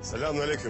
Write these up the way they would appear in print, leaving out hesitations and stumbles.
السلام علیکم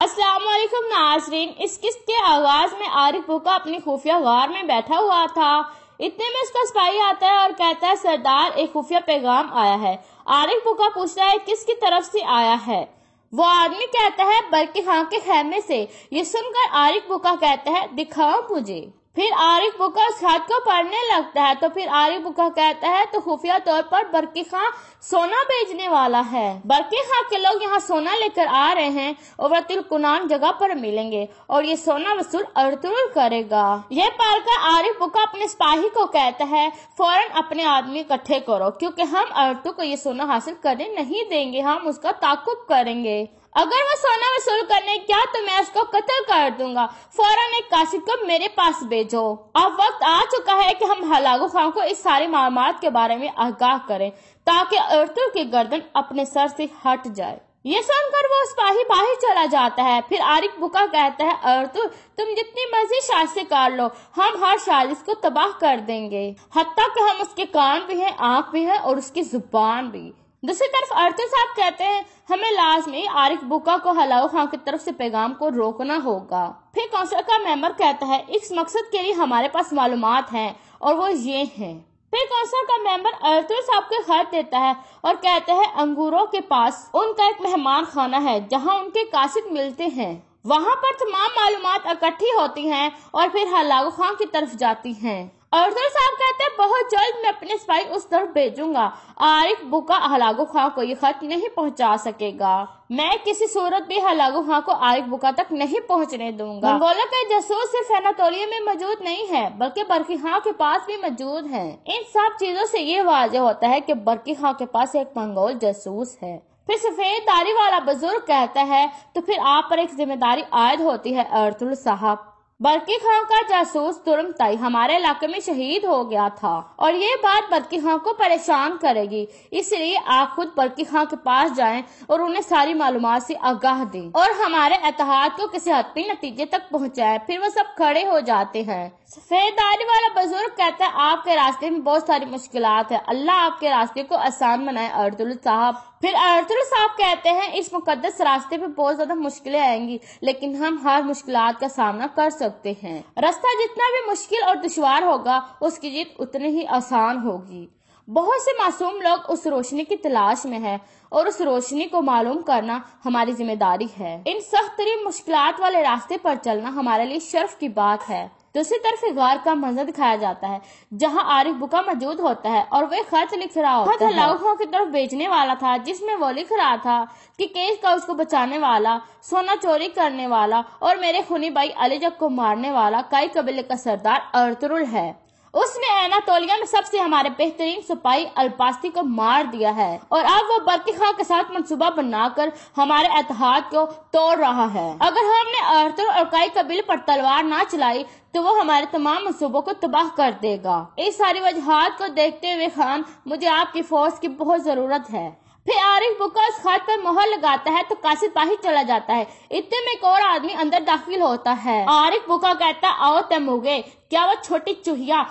السلام علیکم ناظرین، اس قسط کے آغاز میں عارف بھوکا اپنی خفیہ غار میں بیٹھا ہوا تھا۔ اتنے میں اس کا سپاہی آتا ہے اور کہتا ہے سردار ایک خفیہ پیغام آیا ہے۔ عارف بھوکا پوچھتا ہے کس کی طرف سے آیا ہے؟ وہ آدمی کہتا ہے برقی خان کے خیمے سے۔ یہ سن کر عارف بھوکا کہتا ہے دکھاؤ مجھے۔ پھر عارف بھوکا اس خط کو پڑھنے لگتا ہے تو پھر عارف بھوکا کہتا ہے تو خفیہ طور پر برقی خان سونا بیچنے والا ہے۔ برقی خان کے لوگ یہاں سونا لے کر آ رہے ہیں اور وہ تلکنان جگہ پر ملیں گے اور یہ سونا وصول ارطغرل کرے گا۔ یہ پڑھ کر عارف بھوکا اپنے سپاہی کو کہتا ہے فوراً اپنے آدمی اکٹھے کرو، کیونکہ ہم ارطغرل کو یہ سونا حاصل کرنے نہیں دیں گے، ہم اس کا تعاقب کریں گے۔ اگر وہ سونا وصول کرنے کیا تو میں اس کو قتل کر دوں گا۔ فوراً ایک قاصد کو میرے پاس بھیجو۔ اب وقت آ چکا ہے کہ ہم ہلاکو خان کو اس ساری معلومات کے بارے میں آگاہ کریں تاکہ ارطغرل کی گردن اپنے سر سے ہٹ جائے۔ یہ سن کر وہ سپاہی باہر چلا جاتا ہے۔ پھر عارف بھوکا کہتا ہے ارطغرل تم جتنی مرضی سازشیں کر لو، ہم ہر سازش کو تباہ کر دیں گے، حتیٰ کہ ہم اس کے کان بھی ہیں، آنکھ بھی ہے اور اس کی زبان بھی۔ دوسری طرف ارطغرل صاحب کہتے ہیں ہمیں لازمی عارف بھوکا کو ہلاکو خان کی طرف سے پیغام کو روکنا ہوگا۔ پھر کونسل کا ممبر کہتا ہے اس مقصد کے لیے ہمارے پاس معلومات ہیں اور وہ یہ ہیں۔ پھر کونسل کا ممبر ارطغرل صاحب کو خط دیتا ہے اور کہتا ہے انگوروں کے پاس ان کا ایک مہمان خانہ ہے جہاں ان کے قاصد ملتے ہیں، وہاں پر تمام معلومات اکٹھی ہوتی ہیں اور پھر ہلاکو خان کی طرف جاتی ہیں۔ ارطغرل صاحب کہتے ہیں بہت جلد میں اپنے سپاہی اس طرف بھیجوں گا۔ عارف بھوکا ہلاکو خان کو یہ خط نہیں پہنچا سکے گا، میں کسی صورت بھی ہلاکو خان کو عارف بھوکا تک نہیں پہنچنے دوں گا۔ منگولوں کے جاسوس صرف اناطولیہ میں موجود نہیں ہے بلکہ برقی خان کے پاس بھی موجود ہیں۔ ان سب چیزوں سے یہ واضح ہوتا ہے کہ برقی خان کے پاس ایک منگول جاسوس ہے۔ پھر سفید داڑھی والا بزرگ کہتا ہے تو پھر آپ پر ایک ذمہ داری عائد ہوتی ہے ارطغرل صاحب۔ برقی خان کا جاسوس ترمتائی ہمارے علاقے میں شہید ہو گیا تھا اور یہ بات برقی خان کو پریشان کرے گی، اس لیے آپ خود برقی خان کے پاس جائیں اور انہیں ساری معلومات سے آگاہ دیں اور ہمارے اتحاد کو کسی حتمی نتیجے تک پہنچائیں۔ پھر وہ سب کھڑے ہو جاتے ہیں۔ سفید داڑھی والا بزرگ کہتا ہے آپ کے راستے میں بہت ساری مشکلات ہیں، اللہ آپ کے راستے کو آسان بنائے ارطغرل صاحب۔ پھر ارطغرل صاحب کہتے ہیں اس مقدس راستے پہ بہت زیادہ مشکلیں آئیں گی لیکن ہم ہر مشکلات کا سامنا کر سکتے ہیں۔ راستہ جتنا بھی مشکل اور دشوار ہوگا اس کی جیت اتنی ہی آسان ہوگی۔ بہت سے معصوم لوگ اس روشنی کی تلاش میں ہیں اور اس روشنی کو معلوم کرنا ہماری ذمہ داری ہے۔ ان سخت ترین مشکلات والے راستے پر چلنا ہمارے لیے شرف کی بات ہے۔ دوسری طرف غار کا منظر دکھایا جاتا ہے جہاں عارف بھوکا موجود ہوتا ہے اور وہ خط لکھ رہا ہوتا ہے۔ خط ہلاکو خان کی طرف بیچنے والا تھا جس میں وہ لکھ رہا تھا کہ کیس کا اس کو بچانے والا، سونا چوری کرنے والا اور میرے خونی بھائی علی جگ کو مارنے والا کئی قبیلے کا سردار ارطغرل ہے۔ اس نے اناطولیہ میں سب سے ہمارے بہترین سپاہی الپاستی کو مار دیا ہے اور اب وہ برقی خان کے ساتھ منصوبہ بنا کر ہمارے اتحاد کو توڑ رہا ہے۔ اگر ہم نے ارطغرل اور کئی قبیلے پر تلوار نہ چلائی تو وہ ہمارے تمام منصوبوں کو تباہ کر دے گا۔ اس ساری وجوہات کو دیکھتے ہوئے خان مجھے آپ کی فورس کی بہت ضرورت ہے۔ پھر عارف بھوکا اس خط پر مہر لگاتا ہے تو قاصد باہر چلا جاتا ہے۔ اتنے میں ایک اور آدمی اندر داخل ہوتا ہے۔ عارف بھوکا کہتا آؤ تیموگے، کیا وہ چھوٹی چوہیا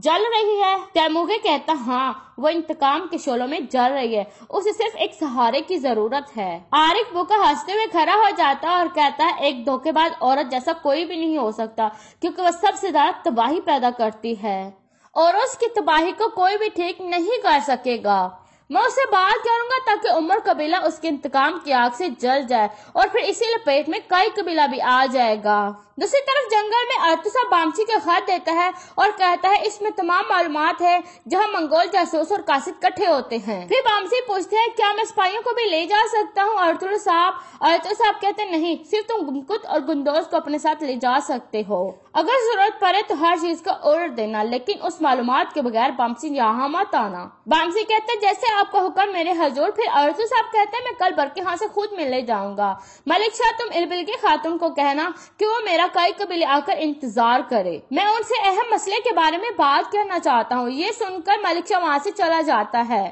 جل رہی ہے؟ تیموگے کہتا ہاں وہ انتقام کے شعلوں میں جل رہی ہے، اسے صرف ایک سہارے کی ضرورت ہے۔ عارف بھوکا ہنستے ہوئے کھڑا ہو جاتا ہے اور کہتا ہے ایک دھوکے باز عورت جیسا کوئی بھی نہیں ہو سکتا کیونکہ وہ سب سے زیادہ تباہی پیدا کرتی ہے اور اس کی تباہی کو کوئی بھی ٹھیک نہیں کر سکے گا۔ میں اسے بات کروں گا تاکہ عمر قبیلہ اس کے انتقام کی آگ سے جل جائے اور پھر اسی لپیٹ میں کئی قبیلہ بھی آ جائے گا۔ دوسری طرف جنگل میں ارطغرل صاحب بامسی کا خط دیتا ہے اور کہتا ہے اس میں تمام معلومات ہے جہاں منگول جاسوس اور قاصد کٹھے ہوتے ہیں۔ پھر بامسی پوچھتے ہیں کیا میں سپاہیوں کو بھی لے جا سکتا ہوں ارطغرل صاحب کہتے ہیں نہیں، صرف تم گمکت اور گندوز کو اپنے ساتھ لے جا سکتے ہو، اگر ضرورت پڑے تو ہر چیز کا آرڈر دینا لیکن اس معلومات کے بغیر بامسی یہاں مت آنا۔ بامسی کہتے ہیں جیسے آپ کا حکم میرے حضور۔ پھر ارطغرل صاحب کہتے ہیں میں کل برقی خان سے خود ملنے جاؤں گا، ملک شاہ تم اربل کی خاتون کو کہنا کہ وہ میرا کئی قبیلے آ کر انتظار کرے، میں ان سے اہم مسئلے کے بارے میں بات کرنا چاہتا ہوں۔ یہ سن کر ملک شاہ وہاں سے چلا جاتا ہے۔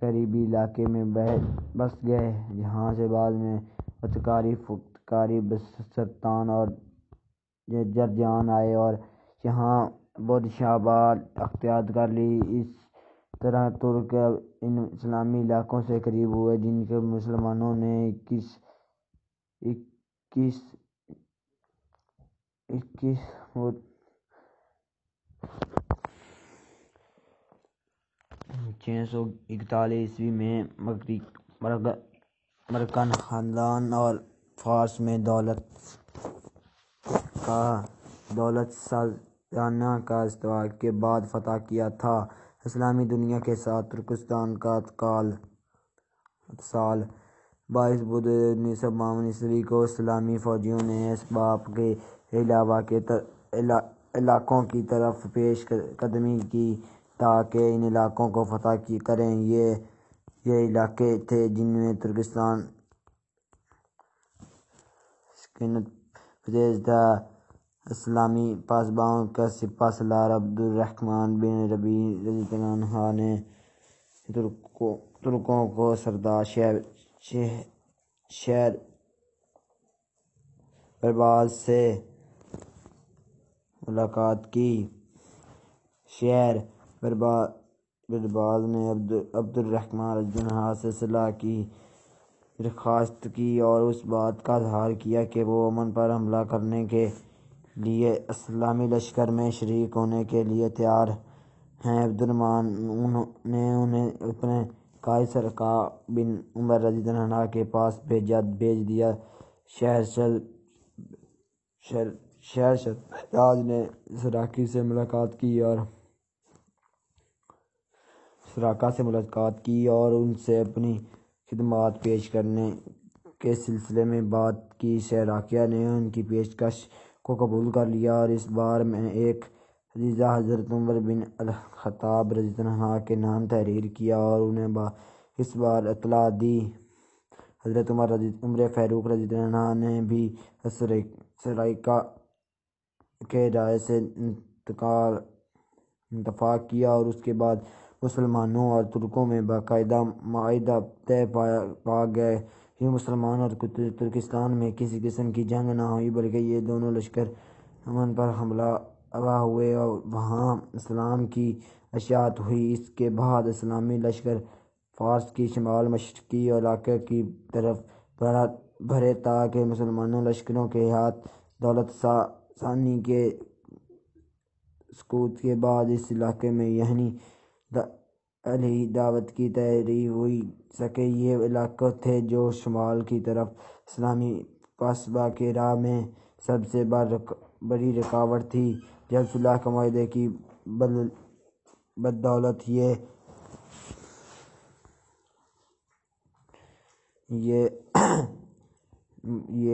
قریبی علاقے میں بس گئے، جہاں سے بعد میں فتکاری، بسرتان اور جرجان آئے اور یہاں بدھ شعبہ اختیار کر لی۔ اس طرح ترک ان اسلامی علاقوں سے قریب ہوئے جن کے مسلمانوں نے 641 عیسوی میں مرکن خاندان اور فارس میں دولت سازانہ کا استحصال کے بعد فتح کیا تھا۔ اسلامی دنیا کے ساتھ ترکستان کا اتصال 22 بدھ 1952 عیسوی کو اسلامی فوجیوں نے اسباب کے علاوہ کے علاقوں کی طرف پیش قدمی کی تاکہ ان علاقوں کو فتح کریں۔ یہ علاقے تھے جن میں ترکستان سکینت پذیر تھا۔ اسلامی پاسبانوں کا سپہ سالار عبد الرحمن بن ربیع رضی اللہ عنہ نے ترکوں کو سردار شہر برباز سے ملاقات کی۔ شہر برباز نے عبد الرحمن رضی اللہ عنہ سے صلح کی درخواست کی اور اس بات کا اظہار کیا کہ وہ امن پر حملہ کرنے کے لیے اسلامی لشکر میں شریک ہونے کے لیے تیار ہیں۔ عبد الرحمن نے انہیں اپنے قائد سرکا بن عمر رضی اللہ عنہ کے پاس بھیج دیا۔ شہرزاد نے سراقی سے ملاقات کی اور ان سے اپنی خدمات پیش کرنے کے سلسلے میں بات کی۔ سراقیہ نے ان کی پیشکش کو قبول کر لیا اور اس بارے میں ایک عریضہ حضرت عمر بن الخطاب رضی اللہ عنہ کے نام تحریر کیا اور انہیں اس بار اطلاع دی۔ حضرت عمر فاروق رضی اللہ عنہ نے بھی سراقیہ کے رائے سے اتفاق کیا اور اس کے بعد مسلمانوں اور ترکوں میں باقاعدہ معاہدہ طے پا گیا۔ یوں مسلمان اور ترکستان میں کسی قسم کی جنگ نہ ہوئی بلکہ یہ دونوں لشکر امن پر حملہ آور ہوئے اور وہاں اسلام کی اشاعت ہوئی۔ اس کے بعد اسلامی لشکر فارس کی شمال مشرقی علاقے کی طرف بڑھے تاکہ مسلمان لشکروں کے ہاتھ دولت ثانی کے سقوط کے بعد اس علاقے میں یعنی علیہ دعوت کی تحریک ہو سکے۔ یہ علاقے تھے جو شمال کی طرف اسلامی پاسباں کی راہ میں سب سے بڑی رکاوٹ تھی۔ جب صلح کے معاہدے کی بدولت یہ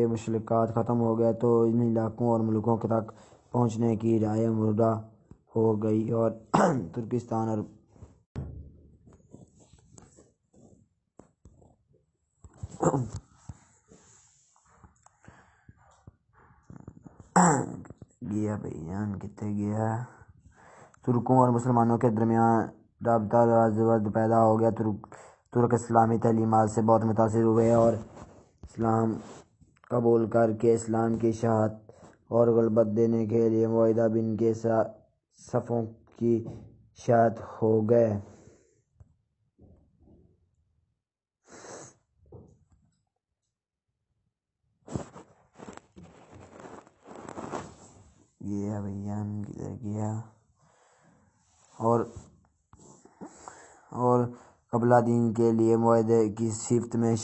مشکلات ختم ہو گئیں تو ان علاقوں اور ملکوں تک پہنچنے کی راہ ہموار ہو گئی اور ترکستان اور ترکوں اور مسلمانوں کے درمیان رابطہ زبردست پیدا ہو گیا۔ ترک اسلامی تعلیمات سے بہت متاثر ہوئے اور اسلام قبول کر کے اسلام کی اشاعت اور غلبہ دینے کے لیے معاہدہ بن کے صفوں کی اشاعت ہو گئے۔ اور قبلہ دین کے لیے معاہدے کی صفت میں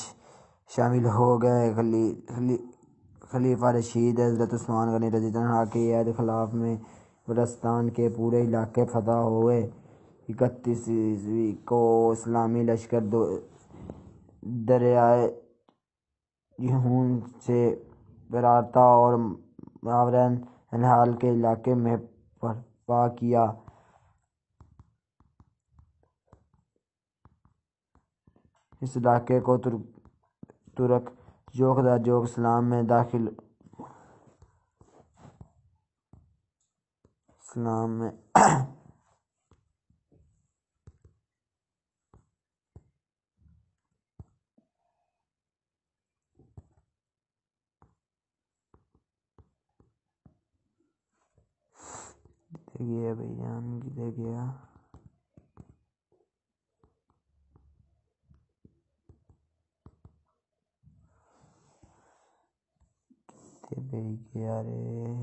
شامل ہو گئے۔ خلیفہ راشد حضرت عثمان غنی رضی اللہ عنہ کے عہد خلافت میں وزیرستان کے پورے علاقے فتح ہوئے۔ 31 عیسوی کو اسلامی لشکر دریائے جیحون سے برارتا اور ماورائن النہر کے علاقے میں برپا کیا۔ اس علاقے کو ترک جوک در جوک اسلام میں گیا بھائی جان کدھر گیا؟ بھائی گیا رے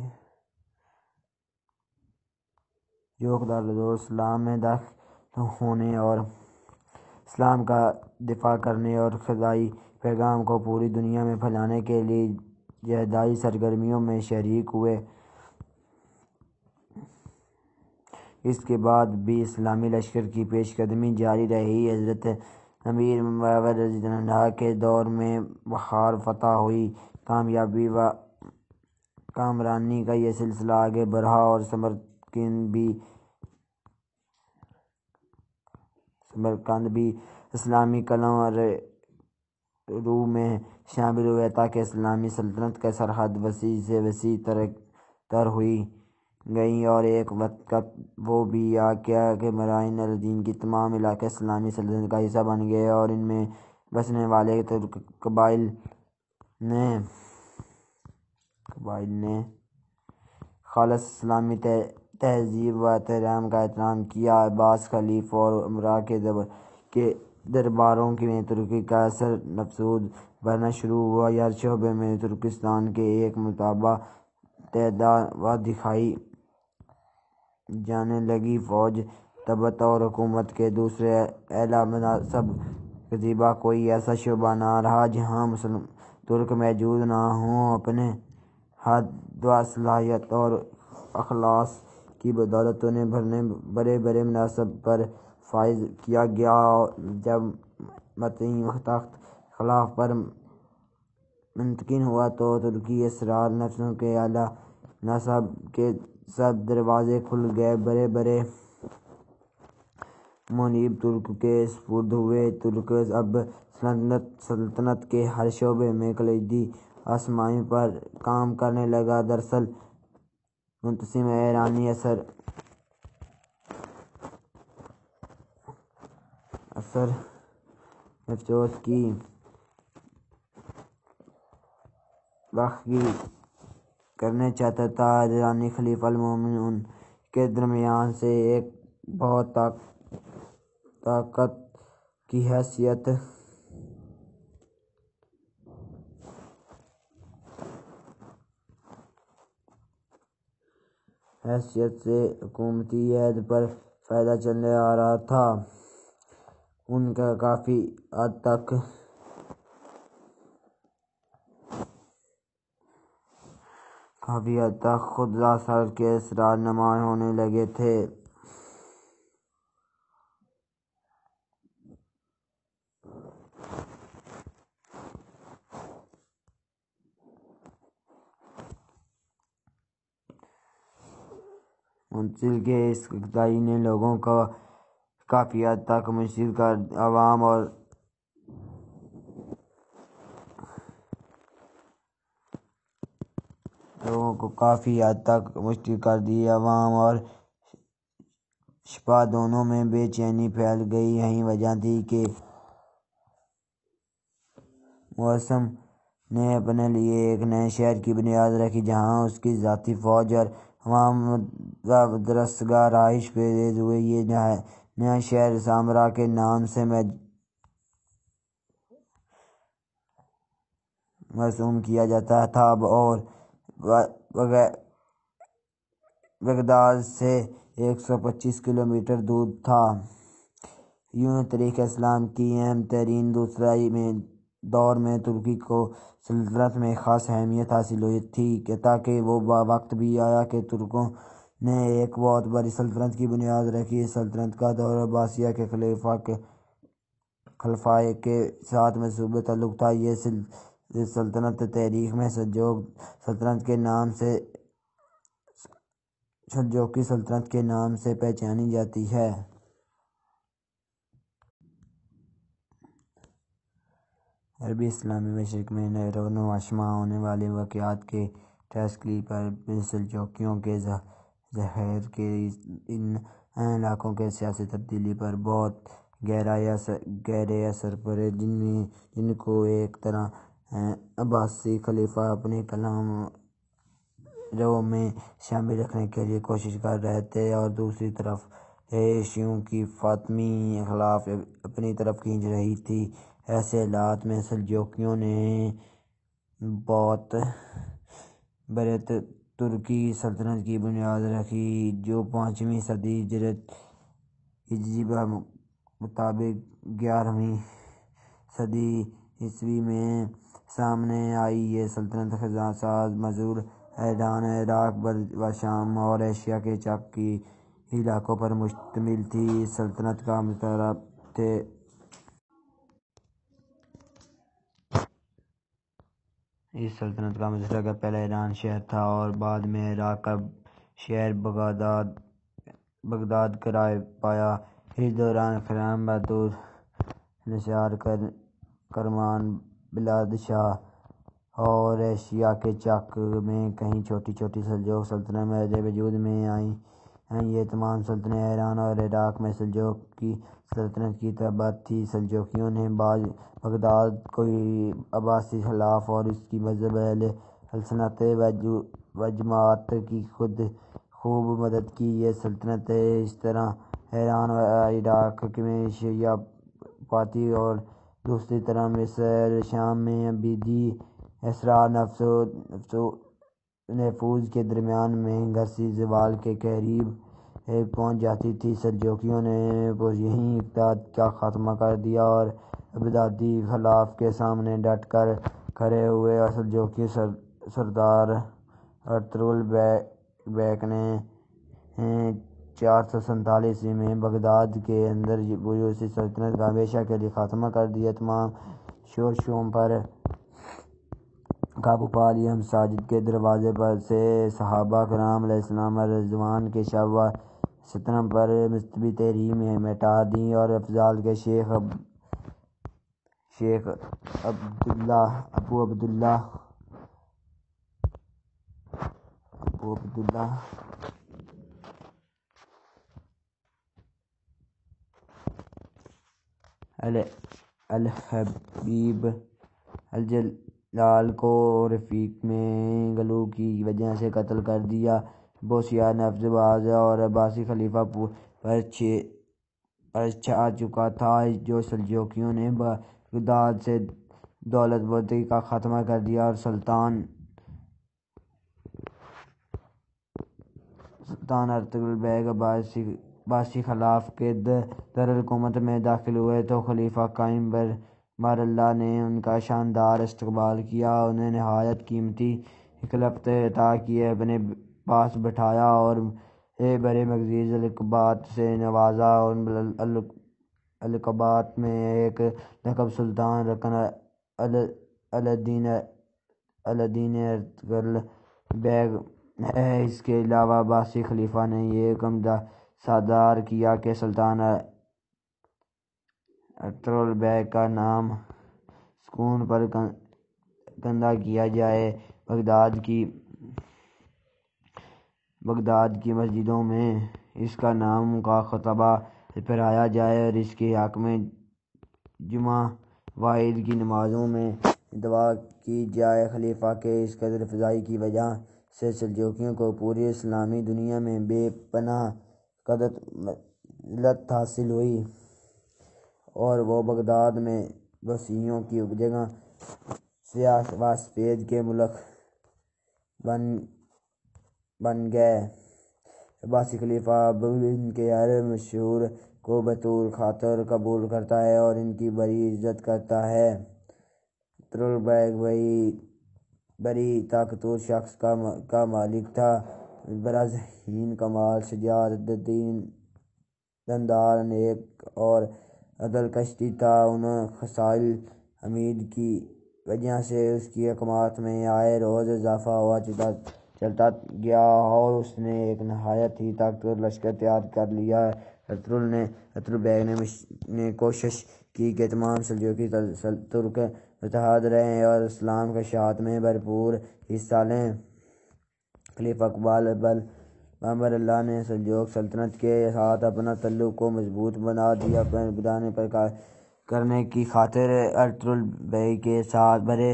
جو خدا اسلام میں داخل ہونے اور اسلام کا دفاع کرنے اور خدائی پیغام کو پوری دنیا میں پھیلانے کے لیے جہادی سرگرمیوں میں شریک ہوئے۔ اس کے بعد بھی اسلامی لشکر کی پیش قدمی جاری رہی۔ حضرت امیر معاویہ رضی اللہ عنہ کے دور میں بخار فتح ہوئی۔ کامیابی و کامرانی کا یہ سلسلہ آگے بڑھا اور سمرقند بھی اسلامی قلعوں اور روح میں شامل ہوئے تاکہ اسلامی سلطنت کی سرحد وسیع سے وسیع تر ہوئی گئیں، اور ایک وقت وہ بھی آ گیا کہ مراین الدین کے تمام علاقے اسلامی سلطنت کا حصہ بن گئے اور ان میں بسنے والے ترک قبائل نے خالص اسلامی تہذیب و احترام کا احترام کیا۔ عباس خلیفہ اور امراء کے درباروں میں ترکی کا اثر نفوذ بڑھنا شروع ہوا۔ ہر شعبے میں ترکستان کے ایک مرتبہ و دکھائی جانے لگی فوج، ضبط اور حکومت کے دوسرے اعلیٰ مناصب کے سوا کوئی ایسا شعبہ نہ رہا جہاں ترک موجود نہ ہوں۔ اپنے حد و صلاحیت اور اخلاص کی بدولت انہیں بڑے بڑے مناصب پر فائز کیا گیا۔ جب متعین تخت خلافت پر منتقل ہوا تو ترکی اسرار نسلوں کے اعلیٰ مناصب کے سب دروازے کھل گئے۔ بڑے بڑے منصب ترک کے سپرد ہوئے۔ ترک اب سلطنت کے ہر شعبے میں کلیدی اسامی پر کام کرنے لگا۔ دراصل منتظم ایرانی اثر نفوذ کی بخشی کرنا چاہتا تھا۔ ایرانی خلیفہ المومنین ان کے درمیان سے ایک بہت طاقت کی حیثیت سے حکومتی عہدے پر فائدہ چلنے آ رہا تھا۔ ان کا کافی حد تک خود اثر کے اثرات نمایاں ہونے لگے تھے۔ منتقل کے اس اقتدار نے لوگوں کو کافی حد تک متاثر کر دیا۔ عوام اور شعب دونوں میں بے چینی پھیل گئی۔ یہی وجہ تھی کہ معتصم نے اپنے لیے ایک نئے شہر کی بنیاد رکھی جہاں اس کی ذاتی فوج اور عوام درستگاہ رہائش پذیر ہوئے۔ یہ نیا شہر سامرا کے نام سے مرسوم کیا جاتا تھا اور بغداد سے 125 کلومیٹر دور تھا۔ یوں تاریخ اسلام کی اہم ترین دور میں ترکی کو سلطنت میں خاص اہمیت حاصل ہوئی تھی، تاکہ وہ وقت بھی آیا کہ ترکوں نے ایک بہت بڑی سلطنت کی بنیاد رکھی۔ اس سلطنت کا دور عباسیہ کے خلفاء کے ساتھ منسوب تعلق تھا۔ یہ سلطنت تاریخ میں سلجوقی سلطنت کے نام سے پہچانی جاتی ہے۔ عربی اسلامی مشرق میں نو آشنا ہونے والے واقعات کے تشکیل پر سلجوقیوں کے ظہور کے ان علاقوں کے سیاسی تبدیلی پر بہت گہرے اثر پڑے، جن کو ایک طرح عباسی خلیفہ اپنے کلام رو میں شامل رکھنے کے لیے کوشش کر رہے تھے اور دوسری طرف شیعوں کی فاطمی خلاف اپنی طرف کھینچ رہی تھی۔ ایسے حالات میں سلجوقیوں نے بہت بڑے ترکی سلطنت کی بنیاد رکھی، جو 5ویں صدی ہجری مطابق 11ویں صدی عیسوی میں سامنے آئی۔ یہ سلطنت خزاں ساز مزور ایران، عراق و شام اور ایشیا کے چک کی علاقوں پر مشتمل تھی۔ اس سلطنت کا مشرقہ پہلے ایران شہر تھا اور بعد میں عراق کا شہر بغداد قرار پایا۔ اس دوران خرم بہادر، نصار کرمان، بلاد شاہ اور ایشیا کے چک میں کئی چھوٹی چھوٹی سلجوق سلطنتیں وجود میں آئیں۔ یہ تمام سلطنتیں ایران اور عراق میں سلجوق کی سلطنت کی تابع تھیں۔ سلجوقیوں نے بغداد کو عباسی خلافت اور اس کی مذہب اہل السنت و جماعت کی خوب مدد کی۔ یہ سلطنتیں اس طرح ایران و عراق میں شیعہ پنتھی اور دوسری طرف مصر شام میں عبیدی اسرار نفوذ کے درمیان میں گھسی زوال کے قریب پہنچ جاتی تھیں۔ سلجوقیوں نے یہیں اقتدار کا خاتمہ کر دیا اور عبیدی خلافت کے سامنے ڈٹ کر کھڑے ہوئے۔ سلجوقی سردار ارطغرل بیگ نے 447 میں بغداد کے اندر بوسی سلطنت کا ہمیشہ کے لیے خاتمہ کر دیا، تمام شورشوں پر قابو پا لیا۔ مساجد کے دروازے سے صحابہ کرام علیہ السلام رضوان کے شب و ستم پر مذہبی تحریمیں مٹا دیں اور افضال کے شیخ ابو عبداللہ الحبیب الجلال کو رفیق میں غلو کی وجہ سے قتل کر دیا۔ بوسیہ نفذ باز اور عباسی خلیفہ پر چھا چکا تھا، جو سلجوقیوں نے بغداد سے دولت برداری کا خاتمہ کر دیا اور سلطان ارطغرل بیگ عباسی خلافت کے دارالحکومت میں داخل ہوئے تو خلیفہ قائم بر اللہ نے ان کا شاندار استقبال کیا، انہیں نہایت قیمتی خلعتیں عطا کی، اپنے پاس بٹھایا اور بڑے معزز القابات سے نوازا۔ ان القابات میں ایک لقب سلطان رکن الدین ارطغرل بیگ ہے۔ اس کے علاوہ عباسی خلیفہ نے یہ حکم صادر کیا کہ سلطان ارطغرل بیگ کا نام سکون پر کندہ کیا جائے، بغداد کی مسجدوں میں اس کا نام کا خطبہ پڑھایا جائے اور اس کے حق میں جمعہ وعید کی نمازوں میں دعا کی جائے۔ خلیفہ کے اس قدر فضائی کی وجہ سے سلجوقیوں کو پوری اسلامی دنیا میں بے پناہ قدر ملت حاصل ہوئی اور وہ بغداد میں وسیعوں کی جگہ سیاح و سفید کے ملک بن گئے۔ عباسی خلیفہ اب ان کے ہر مشورے کو بطور خاطر قبول کرتا ہے اور ان کی بڑی عزت کرتا ہے۔ ارطغرل بیگ بڑی طاقتور شخص کا مالک تھا، بڑا ذہین، کمال شجاعت، دیندار، نیک اور عدل کشتی تھا۔ ان خصال حمید کی وجہ سے اس کی حکومت میں آئے روز اضافہ ہوا چلتا گیا اور اس نے ایک نہایت ہی طاقتور لشکر تیار کر لیا۔ ارطغرل بیگ نے کوشش کی کہ تمام سلجوقی ترک متحد رہیں اور اسلام کی اشاعت میں بھرپور حصہ لیں۔ خلیفہ اقبال بامر اللہ نے سلجوق سلطنت کے ساتھ اپنا تعلق کو مضبوط بنانے پر کرنے کی خاطر ارطغرل بیگ کے ساتھ بڑے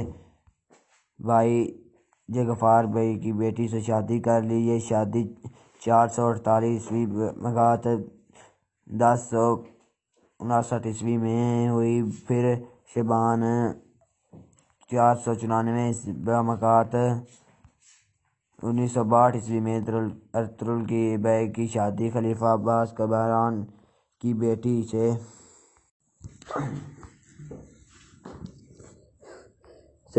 بھائی جغفار بھائی کی بیٹی سے شادی کر لی۔ یہ شادی 448 عیسوی بمقات 1059 عیسوی میں ہوئی۔ پھر شعبان 494 بمقات 1962 عیسوی میں ارطغرل بیگ کی شادی خلیفہ عباس کبران کی بیٹی سے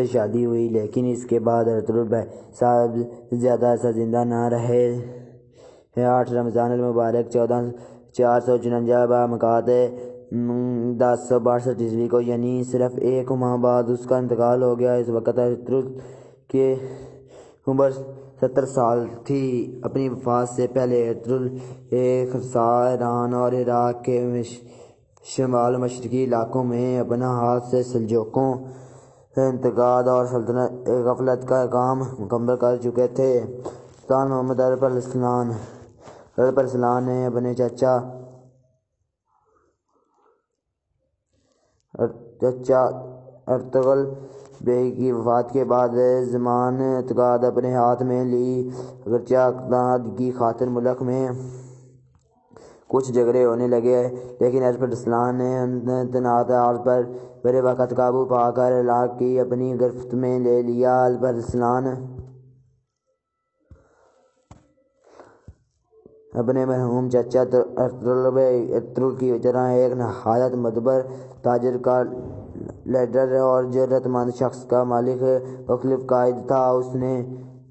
شادی ہوئی، لیکن اس کے بعد ارطغرل بیگ صاحب زیادہ عرصہ زندہ نہ رہے۔ 8 رمضان المبارک 1454 بمقات 1062 عیسوی کو، یعنی صرف 1 ماہ بعد اس کا انتقال ہو گیا۔ اس وقت ارطغرل کی عمر 70 سال تھی۔ اپنی وفات سے پہلے ارطغرل خراسان، ایران اور عراق کے شمال مشرقی علاقوں میں اپنا ہاتھ سے سلجوقیوں انتقاد اور غفلت کا کام مکمل کر چکے تھے۔ سلطان محمد الپرسلان نے اپنے چچا ارطغرل بیگ کی وفات کے بعد زمام انتقاد اپنے ہاتھ میں لی۔ اگرچہ اقتدار کی خاطر ملک میں کچھ جھگڑے ہونے لگے، لیکن الپرسلان نے تنازعات پر بر وقت قابو پا کر علاقے کی اپنی گرفت میں لے لیا۔ الپرسلان اپنے مرحوم چچا ارطغرل کی طرح ایک نہایت معتبر تاجر کا لیڈر اور جرأت مند شخص کا مالک مخلص قائد تھا۔ اس نے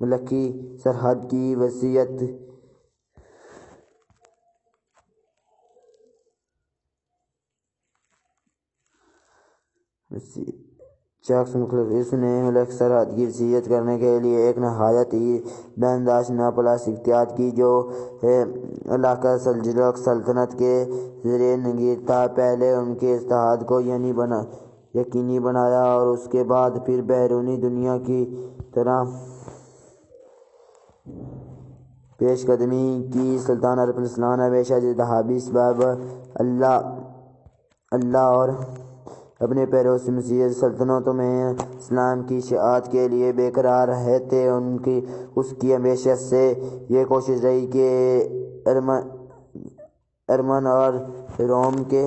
ملکی سرحد کی وسعت کرنے کے لیے ایک نہایت ہی بےانداز ناپلاس اختیارات کی، جو علاقہ سلجوق سلطنت کے زیر نگین تھا۔ پہلے ان کے اتحاد کو یقینی بنایا اور اس کے بعد پھر بیرونی دنیا کی طرح پیش قدمی کی۔ سلطان الپرسلان ہمیشہ ذہابی اسباب اللہ اور اپنے پیروں سے مسیحی سلطنتوں میں اسلام کی اشاعت کے لیے بے قرار رہے تھے۔ اس کی ہمیشہ سے یہ کوشش رہی کہ ارمن اور روم کے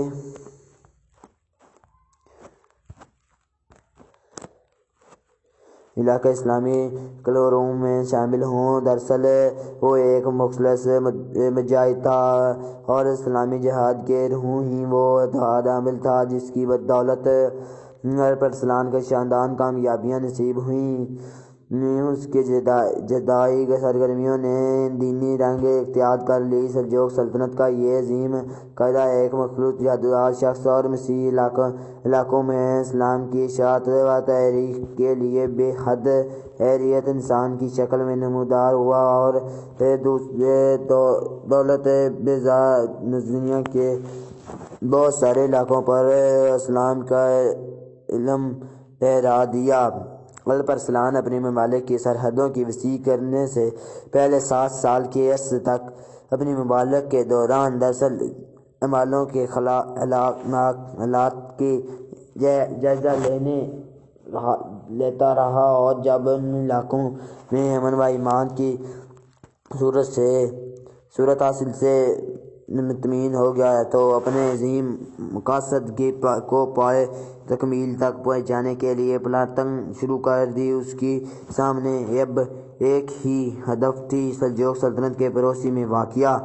علاقے اسلامی کلوروں میں شامل ہوں۔ دراصل وہ ایک مخلص مجاہد تھا اور اسلامی جہاد کے روح ہی وہ اتحاد عامل تھا جس کی بدولت الپرسلان کو شاندار کامیابیاں نصیب ہوئیں۔ اس کی جدائی سرگرمیوں نے دینی رنگ اختیار کر لی۔ سلجوق سلطنت کا یہ عظیم قائد ایک مخلص جہادگر شخص اور مسیحی علاقوں میں اسلام کی اشاعت و تحریک کے لیے بے حد حیرت انسان کی شکل میں نمودار ہوا، اور دولت بیزار دنیا کے بہت سارے علاقوں پر اسلام کا علم لہرا دیا۔ الپرسلان اپنے ممالک کی سرحدوں کی وسیع کرنے سے پہلے 7 سال کے عرصے تک اپنے ممالک کے دوران دراصل عملوں کے حالات کی جائزہ لیتا رہا، اور جب ان علاقوں میں امن و ایمان کی صورت حاصل سے مطمئن ہو گیا تو اپنے عظیم مقاصد کو پائے تکمیل تک پہنچانے کے لیے پلاننگ شروع کر دی۔ اس کے سامنے اب ایک ہی ہدف تھی، سلجوق سلطنت کے پڑوسی میں واقع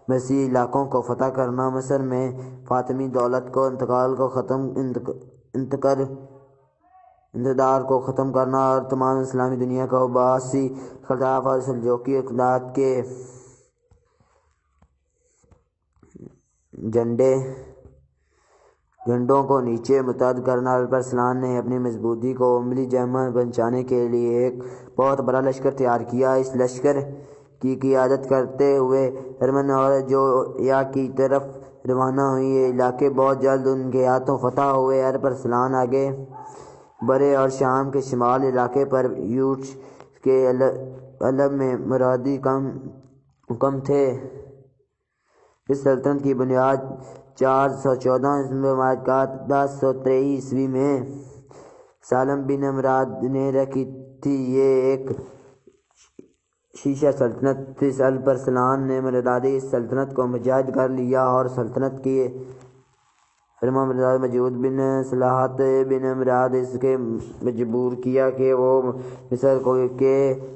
مسیحی علاقوں کو فتح کرنا، مصر میں فاطمی دولت کو انتقال کو ختم کرنا اور تمام اسلامی دنیا کو عباسی خلافت اور سلجوقی اقتدار کے جھنڈوں کو نیچے متحد کرنا۔ الپرسلان نے اپنی مضبوطی کو عملی جامہ پہنچانے کے لیے ایک بہت بڑا لشکر تیار کیا۔ اس لشکر کی قیادت کرتے ہوئے ارمن اور جویا کی طرف روانہ ہوئی۔ یہ علاقے بہت جلد ان کے ہاتھوں فتح ہوئے۔ الپرسلان آگے بڑھے اور شام کے شمالی علاقے پر یوش کے علم میں مرادی حکم تھے۔ اس سلطنت کی بنیاد 414 بمقات 1023 عیسوی میں سالم بن امراد نے رکھی تھی۔ یہ ایک شیشہ سلطنت تھی۔ الپرسلان نے مردادی اس سلطنت کو مجاہد کر لیا اور سلطنت کی فرما بردار موجود بن صلاحت بن امراد اس کے مجبور کیا کہ وہ مصر کے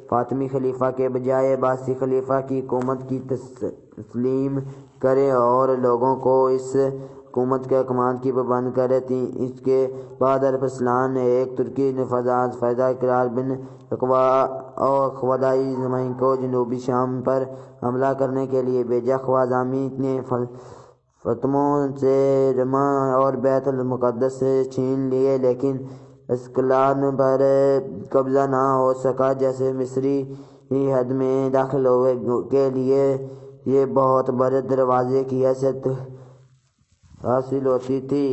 فاطمی خلیفہ کے بجائے عباسی خلیفہ کی حکومت کی تسلیم کرے اور لوگوں کو اس حکومت کے احکامات کی پابند کرے تھی۔ اس کے بعد الپرسلان نے ایک ترکی نفاذات فیضا اقرار بن اور خوادائی زمین کو جنوبی شام پر حملہ کرنے کے لیے بھیجا۔ خوازامی نے فتموں سے رما اور بیت المقدس سے چھین لیے، لیکن اسکلان پر قبضہ نہ ہو سکا۔ جیسے مصری حد میں داخل ہونے کے لیے یہ بہت بڑے دروازے کی حیثیت حاصل ہوتی تھی،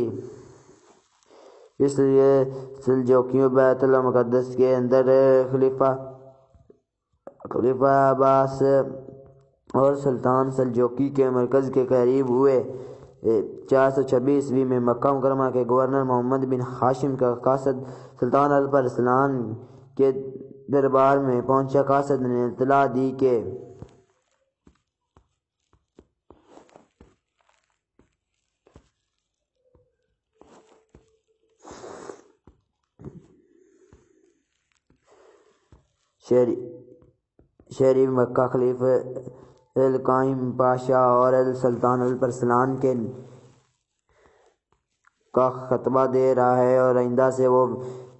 اس لیے سلجوکیوں بیت المقدس کے اندر خلیفہ عباس اور سلطان سلجوکی کے مرکز کے قریب ہوئے۔ 426 عیسوی میں مکہ مکرمہ کے گورنر محمد بن ہاشم کا قاصد سلطان الپرسلان کے دربار میں پہنچا۔ قاصد نے اطلاع دی کہ شہری مکہ خلیفہ القائم پاشا اور سلطان الپرسلان کا خطبہ دے رہا ہے اور آئندہ سے وہ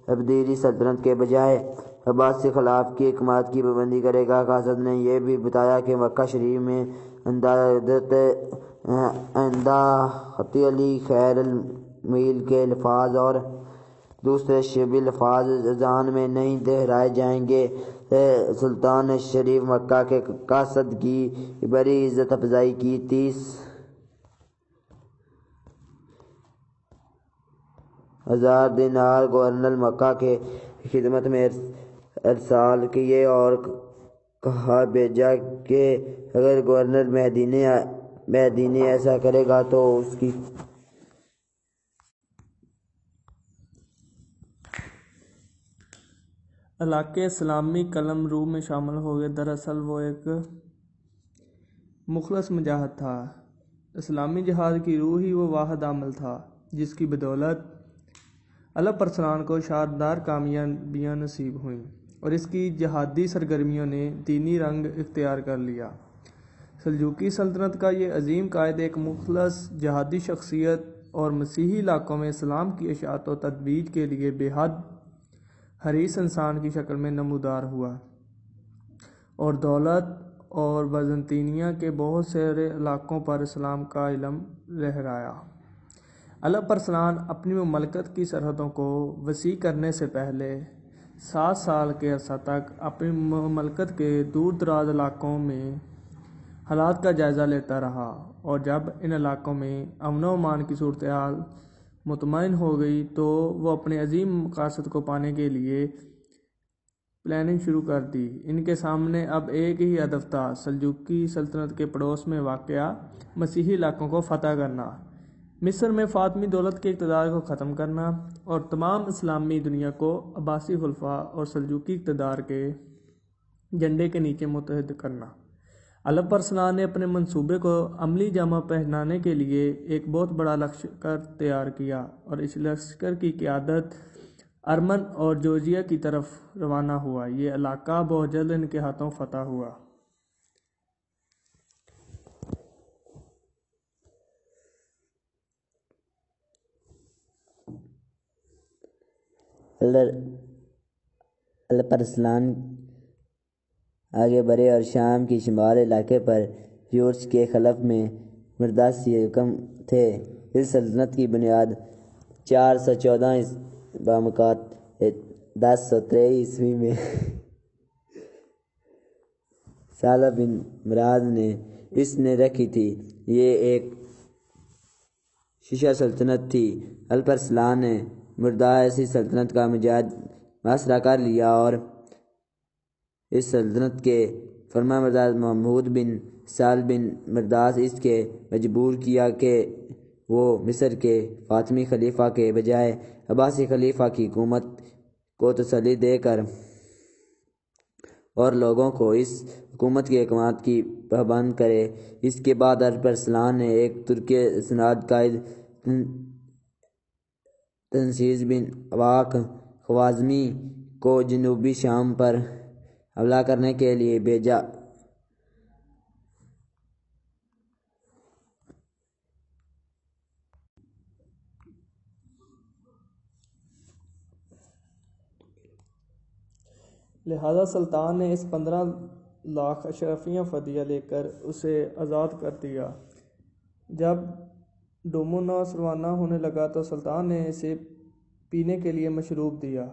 عبیدی سلطنت کے بجائے عباسی خلاف کی حکومت کی پابندی کرے گا۔ قاصد نے یہ بھی بتایا کہ مکہ شریف میں آئندہ خطی علی خیر المیل کے الفاظ اور دوسرے شبی الفاظ اذان میں نہیں دہرائے جائیں گے۔ سلطان نے شریف مکہ کے قاصد کی بڑی عزت افزائی کی۔ 30,000 دینار گورنر مکہ کے خدمت میں ارسال کیے اور کہا بھیجا کہ اگر گورنر مہدی نے ایسا کرے گا تو اس کی علاقے اسلامی قلم رو میں شامل ہو گئے۔ دراصل وہ ایک مخلص مجاہد تھا۔ اسلامی جہاد کی روح ہی وہ واحد عمل تھا جس کی بدولت الپرسلان کو شاندار کامیابیاں نصیب ہوئیں اور اس کی جہادی سرگرمیوں نے دینی رنگ اختیار کر لیا۔ سلجوقی سلطنت کا یہ عظیم قائد ایک مخلص جہادی شخصیت اور مسیحی علاقوں میں اسلام کی اشاعت و ترویج کے لیے بے حد حریص انسان کی شکل میں نمودار ہوا اور دولت اور بازنطینیہ کے بہت سارے علاقوں پر اسلام کا علم لہرایا۔ الپرسلان اپنی مملکت کی سرحدوں کو وسیع کرنے سے پہلے 7 سال کے عرصہ تک اپنی مملکت کے دور دراز علاقوں میں حالات کا جائزہ لیتا رہا، اور جب ان علاقوں میں امن و امان کی صورتحال مطمئن ہو گئی تو وہ اپنے عظیم مقاصد کو پانے کے لیے پلاننگ شروع کر دی۔ ان کے سامنے اب ایک ہی ہدف تھا، سلجوقی سلطنت کے پڑوس میں واقع مسیحی علاقوں کو فتح کرنا، مصر میں فاطمی دولت کے اقتدار کو ختم کرنا اور تمام اسلامی دنیا کو عباسی خلفاء اور سلجوقی اقتدار کے جھنڈے کے نیچے متحد کرنا۔ الپرسلان نے اپنے منصوبے کو عملی جامہ پہنانے کے لیے ایک بہت بڑا لشکر تیار کیا اور اس لشکر کی قیادت ارمن اور جورجیا کی طرف روانہ ہوا۔ یہ علاقہ بہت جلد ان کے ہاتھوں فتح ہوا۔ الپرسلان آگے بڑھے اور شام کی شمال علاقے پر یورش کے خلف میں مرداسی حکم تھے۔ اس سلطنت کی بنیاد 414 بامکات 1023 عیسوی میں سالہ بن مراد نے اس نے رکھی تھی۔ یہ ایک شیشہ سلطنت تھی۔ الپرسلان نے مرداسی سلطنت کا محاصرہ کر لیا اور اس سلطنت کے فرما بردار محمود بن سال بن مرداس اس کے مجبور کیا کہ وہ مصر کے فاطمی خلیفہ کے بجائے عباسی خلیفہ کی حکومت کو تسلی دے کر اور لوگوں کو اس حکومت کے احکامات کی پابند کرے۔ اس کے بعد ارسلان نے ایک ترک اسناد قائد تنشیز بن واق خوازمی کو جنوبی شام پر حملہ کرنے کے لیے بھیجا۔ لہذا سلطان نے اس 15 لاکھ اشرفیہ فدیہ لے کر اسے آزاد کر دیا۔ جب ڈومونوس روانہ ہونے لگا تو سلطان نے اسے پینے کے لیے مشروب دیا۔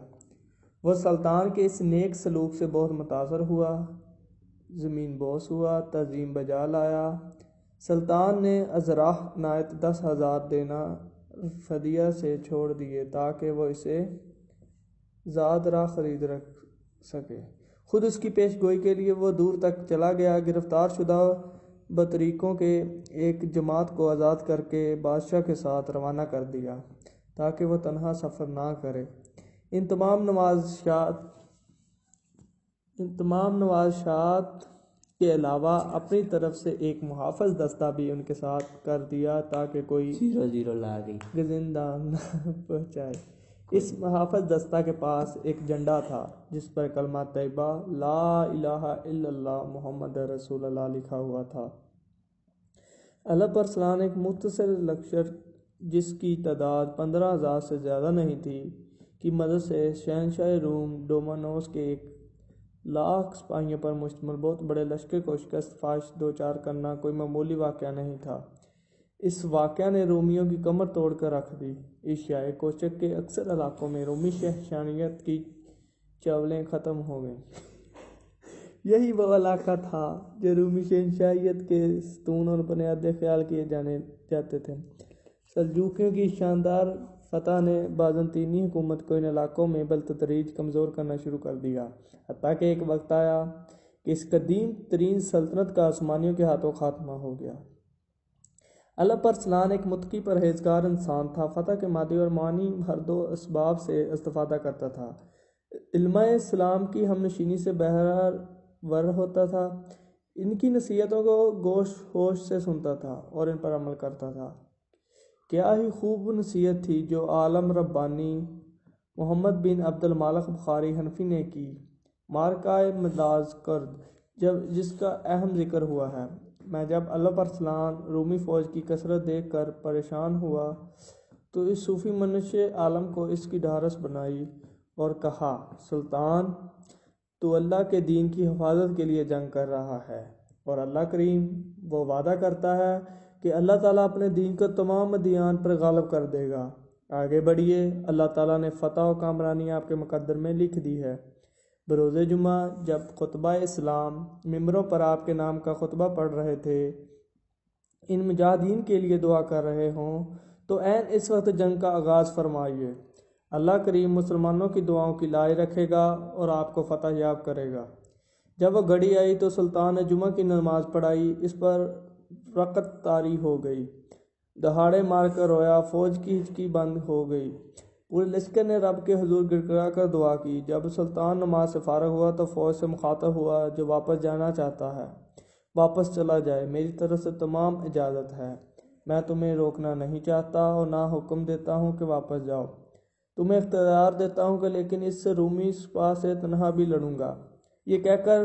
وہ سلطان کے اس نیک سلوک سے بہت متاثر ہوا، زمین بوس ہوا، تعظیم بجا لایا۔ سلطان نے ازراح عنایت 10,000 دینار فدیہ سے چھوڑ دیے تاکہ وہ اسے زاد راہ خرید رکھ سکے۔ خود اس کی پیش گوئی کے لیے وہ دور تک چلا گیا۔ گرفتار شدہ بطریقوں کے ایک جماعت کو آزاد کر کے بادشاہ کے ساتھ روانہ کر دیا تاکہ وہ تنہا سفر نہ کرے۔ ان تمام نوازشات کے علاوہ اپنی طرف سے ایک محافظ دستہ بھی ان کے ساتھ کر دیا تاکہ کوئی گزندہ نہ پہنچائے۔ اس محافظ دستہ کے پاس ایک جھنڈا تھا جس پر کلمہ طیبہ لا الہ الا اللہ محمد رسول اللہ لکھا ہوا تھا۔ الپ ارسلان ایک مختصر لشکر جس کی تعداد 15,000 سے زیادہ نہیں تھی کی مدد سے شہنشاہ روم ڈومانوس کے 1,00,000 سپاہیوں پر مشتمل بہت بڑے لشکر کو شکست فاش دوچار کرنا کوئی معمولی واقعہ نہیں تھا۔ اس واقعہ نے رومیوں کی کمر توڑ کر رکھ دی۔ ایشیائے کوچک کے اکثر علاقوں میں رومی شہنشاہیت کی چاولیں ختم ہو گئیں۔ یہی وہ علاقہ تھا جو رومی شہنشاہیت کے ستون اور بنیادیں خیال کیے جاتے تھے۔ سلجوقیوں کی شاندار فتح نے بازنطینی حکومت کو ان علاقوں میں بالتدریج کمزور کرنا شروع کر دیا، حتیٰ کہ ایک وقت آیا کہ اس قدیم ترین سلطنت کا عثمانیوں کے ہاتھوں خاتمہ ہو گیا۔ الپ ارسلان ایک متقی پرہیزگار انسان تھا۔ فتح کے مادی اور معنی ہر دو اسباب سے استفادہ کرتا تھا۔ علماء اسلام کی ہم نشینی سے بہرور ہوتا تھا، ان کی نصیحتوں کو گوش ہوش سے سنتا تھا اور ان پر عمل کرتا تھا۔ کیا ہی خوب نصیحت تھی جو عالم ربانی محمد بن عبد المالک بخاری حنفی نے کی۔ مارکہ مداز کرد جس کا اہم ذکر ہوا ہے میں جب الپ ارسلان رومی فوج کی کثرت دیکھ کر پریشان ہوا تو اس صوفی منشِ عالم کو اس کی ڈھارس بنائی اور کہا، سلطان تو اللہ کے دین کی حفاظت کے لیے جنگ کر رہا ہے اور اللہ کریم وہ وعدہ کرتا ہے کہ اللہ تعالیٰ اپنے دین کو تمام ادیان پر غالب کر دے گا۔ آگے بڑھیے، اللہ تعالیٰ نے فتح و کامرانی آپ کے مقدر میں لکھ دی ہے۔ بروز جمعہ جب خطبہ اسلام ممبروں پر آپ کے نام کا خطبہ پڑھ رہے تھے، ان مجاہدین کے لیے دعا کر رہے ہوں تو عین اس وقت جنگ کا آغاز فرمائیے۔ اللہ کریم مسلمانوں کی دعاؤں کی لاج رکھے گا اور آپ کو فتح یاب کرے گا۔ جب وہ گھڑی آئی تو سلطان نے جمعہ کی نماز پڑھائی، اس پر رکعت طاری ہو گئی، دہاڑے مار کر رویا، فوج کی ہچکی بند ہو گئی، پورے لشکر نے رب کے حضور گڑ گڑا کر دعا کی۔ جب سلطان نماز سے فارغ ہوا تو فوج سے مخاطب ہوا، جو واپس جانا چاہتا ہے واپس چلا جائے، میری طرف سے تمام اجازت ہے، میں تمہیں روکنا نہیں چاہتا اور نہ حکم دیتا ہوں کہ واپس جاؤ، تمہیں اختیار دیتا ہوں کہ لیکن اس سے رومی سپاہ سے تنہا بھی لڑوں گا۔ یہ کہہ کر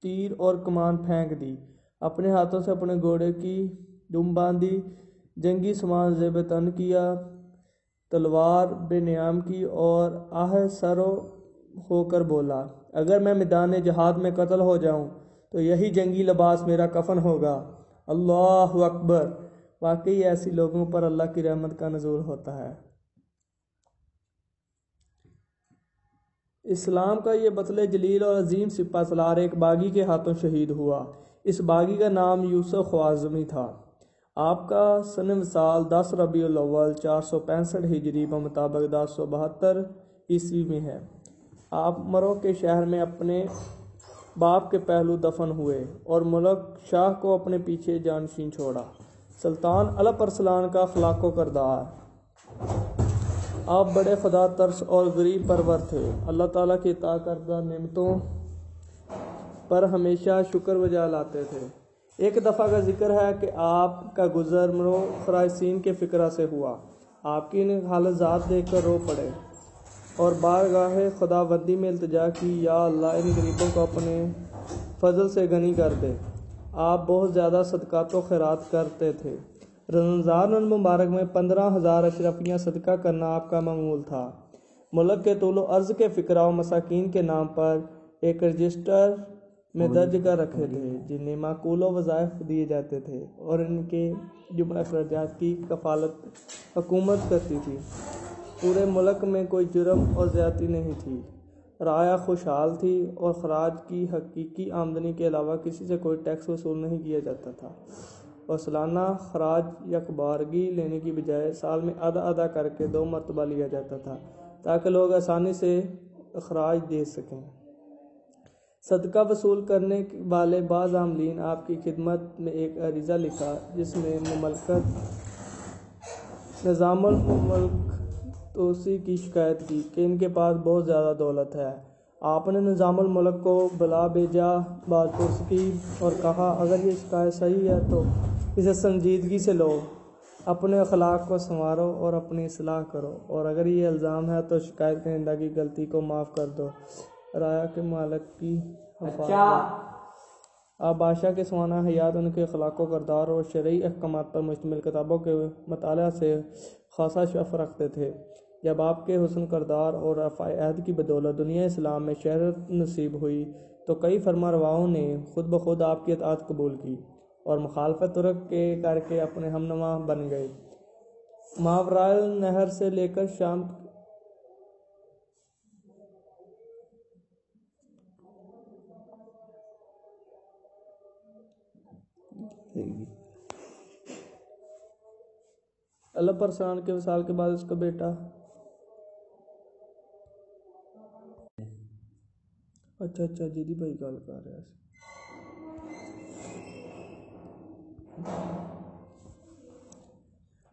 تیر اور کمان پھینک دی، اپنے ہاتھوں سے اپنے گھوڑے کی دم باندھی، جنگی سامان زیب تن کیا، تلوار بے نیام کی اور آہ سرو ہو کر بولا، اگر میں میدان جہاد میں قتل ہو جاؤں تو یہی جنگی لباس میرا کفن ہوگا۔ اللہ اکبر! واقعی ایسی لوگوں پر اللہ کی رحمت کا نزول ہوتا ہے۔ اسلام کا یہ بطل جلیل اور عظیم سپہ سالار ایک باغی کے ہاتھوں شہید ہوا۔ اس باغی کا نام یوسف خوازمی تھا۔ آپ کا سن وصال 10 ربیع الاول 465 ہجری بمطابق 1072 عیسوی میں ہے۔ آپ مرو کے شہر میں اپنے باپ کے پہلو دفن ہوئے اور ملک شاہ کو اپنے پیچھے جانشین چھوڑا۔ سلطان الپ ارسلان کا اخلاق و کردار۔ آپ بڑے خدا ترس اور غریب پرور تھے، اللہ تعالیٰ کی عطا کردہ نعمتوں پر ہمیشہ شکر بجا لاتے تھے۔ ایک دفعہ کا ذکر ہے کہ آپ کا گزر مرو خرائسین کے فقرہ سے ہوا، آپ کی ان حالت ذات دیکھ کر رو پڑے اور بارگاہ خداوندی میں التجا کی، یا اللہ ان غریبوں کو اپنے فضل سے غنی کر دے۔ آپ بہت زیادہ صدقات و خیرات کرتے تھے۔ رمضان المبارک میں 15,000 اشرفیاں صدقہ کرنا آپ کا معمول تھا۔ ملک کے طول و عرض کے فقراء و مساکین کے نام پر ایک رجسٹر میں درج کر رکھے تھے، جنہیں معقول و وظائف دیے جاتے تھے اور ان کے جملہ اخراجات کی کفالت حکومت کرتی تھی۔ پورے ملک میں کوئی جرم اور زیادتی نہیں تھی، رعایا خوشحال تھی اور خراج کی حقیقی آمدنی کے علاوہ کسی سے کوئی ٹیکس وصول نہیں کیا جاتا تھا، اور سالانہ خراج یکبارگی لینے کی بجائے سال میں آدھا کر کے 2 مرتبہ لیا جاتا تھا تاکہ لوگ آسانی سے اخراج دے سکیں۔ صدقہ وصول کرنے والے بعض عاملین آپ کی خدمت میں ایک عریضہ لکھا جس میں مملکت نظام الملک توسیع کی شکایت کی کہ ان کے پاس بہت زیادہ دولت ہے۔ آپ نے نظام الملک کو بلا بھیجا، بات پرس کی اور کہا اگر یہ شکایت صحیح ہے تو اسے سنجیدگی سے لو، اپنے اخلاق کو سنوارو اور اپنی اصلاح کرو، اور اگر یہ الزام ہے تو شکایت کنندہ کی غلطی کو معاف کر دو، رعایا کے مالک کی حفاظت۔ آپ بادشاہ کے سوانح حیات ان کے اخلاق و کردار اور شرعی احکامات پر مشتمل کتابوں کے مطالعہ سے خاصا شغف رکھتے تھے۔ جب آپ کے حسن کردار اور رفع عہد کی بدولت دنیا اسلام میں شہرت نصیب ہوئی تو کئی فرما رواؤں نے خود بخود آپ کی اطاعت قبول کی اور مخالفت ترک کے کر کے اپنے ہمنوا بن گئے۔ ماورائے النہر سے لے کر شام اللہ پرسان کے وصال کے بعد اس کا بیٹا اچھا جیدی بھائی گل کر رہا ہے۔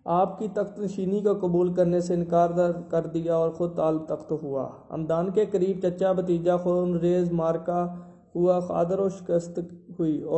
آپ کی تخت نشینی کو قبول کرنے سے انکار کر دیا اور خود طالب تخت ہوا۔ ہمدان کے قریب چچا بھتیجا خون ریز مارکا ہوا، قادر و شکست ہوئی اور